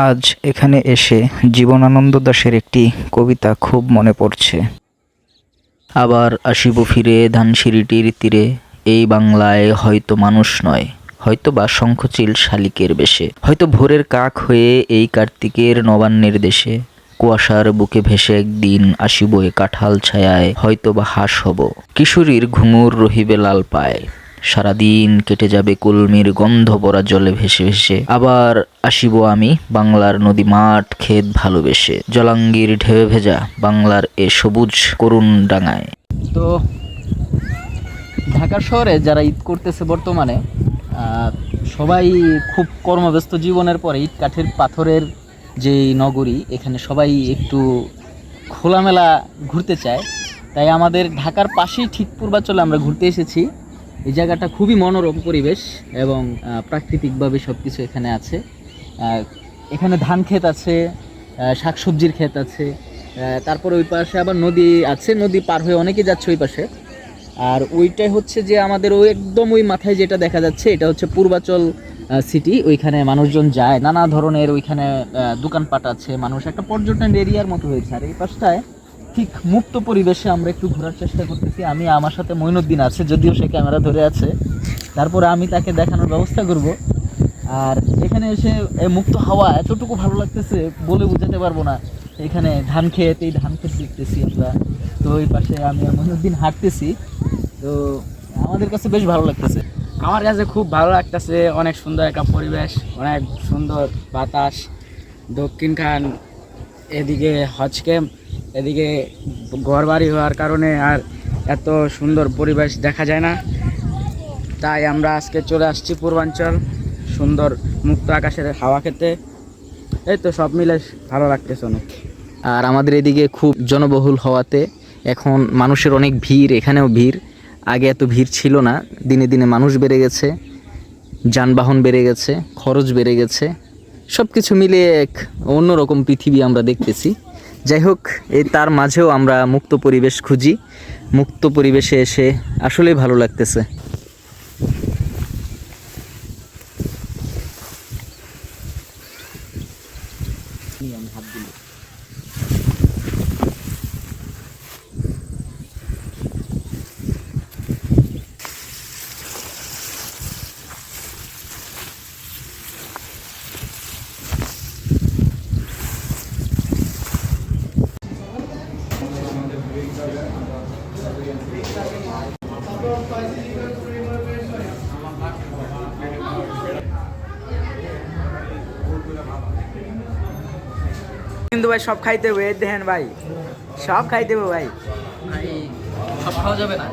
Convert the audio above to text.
আজ এখানে এসে জীবনানন্দ দাশের একটি কবিতা খুব মনে পড়ছে। আবার আসিব ফিরে ধানসিঁড়িটির তীরে, এই বাংলায় হয়তো মানুষ নয়, হয়তো বা শঙ্খচিল শালিকের বেশে, হয়তো ভোরের কাক হয়ে এই কার্তিকের নবান্নের দেশে, কুয়াশার বুকে ভেসে একদিন আসিব এ কাঁঠাল ছায়ায়, হয়তো বা হাঁস হব, কিশোরীর ঘুঙুর রহিবে লাল পায়, সারাদিন কেটে যাবে কলমির গন্ধ পড়া জলে ভেসে ভেসে, আবার আসিব আমি বাংলার নদী মাঠ ক্ষেত ভালোবেসে, জলাঙ্গির ঢেউয়ে ভেজা বাংলার এ সবুজ করুণ ডাঙায়। তো ঢাকা শহরে যারা ঈদ করতেছে বর্তমানে সবাই খুব কর্মব্যস্ত জীবনের পরে ইট কাঠের পাথরের যে নগরী, এখানে সবাই একটু খোলামেলা ঘুরতে চায়। তাই আমাদের ঢাকার পাশেই ঠিক পূর্বাঞ্চলে আমরা ঘুরতে এসেছি। এই জায়গাটা খুবই মনোরম পরিবেশ এবং প্রাকৃতিকভাবে সব কিছু এখানে আছে। এখানে ধান ক্ষেত আছে, শাকসবজির ক্ষেত আছে, তারপর ওই পাশে আবার নদী আছে, নদী পার হয়ে অনেকে যাচ্ছে ওই পাশে। আর ওইটাই হচ্ছে যে আমাদের ওই একদম ওই মাথায় যেটা দেখা যাচ্ছে, এটা হচ্ছে পূর্বাচল সিটি। ওইখানে মানুষজন যায়, নানা ধরনের ওইখানে দোকানপাট আছে, মানুষ একটা পর্যটন এরিয়ার মতো হয়েছে। আর এই পাশটায় ঠিক মুক্ত পরিবেশে আমরা একটু ঘোরার চেষ্টা করতেছি। আমি, আমার সাথে মঈনুদ্দিন আছে, যদিও সে ক্যামেরা ধরে আছে, তারপরে আমি তাকে দেখানোর ব্যবস্থা করব। আর এখানে এসে মুক্ত হাওয়া এতটুকু ভালো লাগতেছে বলে বোঝাতে পারবো না। এখানে ধান ক্ষেত, এই ধান ক্ষেত দেখতেছি আমরা। তো ওই পাশে আমি আর মঈনুদ্দিন হাঁটতেছি, তো আমাদের কাছে বেশ ভালো লাগতেছে। আমার কাছে খুব ভালো লাগতেছে, অনেক সুন্দর একটা পরিবেশ, অনেক সুন্দর বাতাস। দক্ষিণখান এদিকে হজ ক্যাম্প, এদিকে ঘরবাড়ি হওয়ার কারণে আর এত সুন্দর পরিবেশ দেখা যায় না। তাই আমরা আজকে চলে আসছি পূর্বাঞ্চল, সুন্দর মুক্ত আকাশের হাওয়া খেতে। এই তো সব মিলে ভালো লাগতেছে অনেক। আর আমাদের এদিকে খুব জনবহুল হওয়াতে এখন মানুষের অনেক ভিড়, এখানেও ভিড়। আগে এত ভিড় ছিল না, দিনে দিনে মানুষ বেড়ে গেছে, যানবাহন বেড়ে গেছে, খরচ বেড়ে গেছে, সব কিছু মিলিয়ে এক অন্যরকম পৃথিবী আমরা দেখতেছি। যাই হোক, এই তার মাঝেও আমরা মুক্ত পরিবেশ খুঁজি। মুক্ত পরিবেশে এসে আসলেই ভালো লাগতেছে। কিন্তু ভাই সব খাইতে হবে, দেখেন ভাই, সব খাইতে হবে ভাই। সব খাওয়া যাবে না।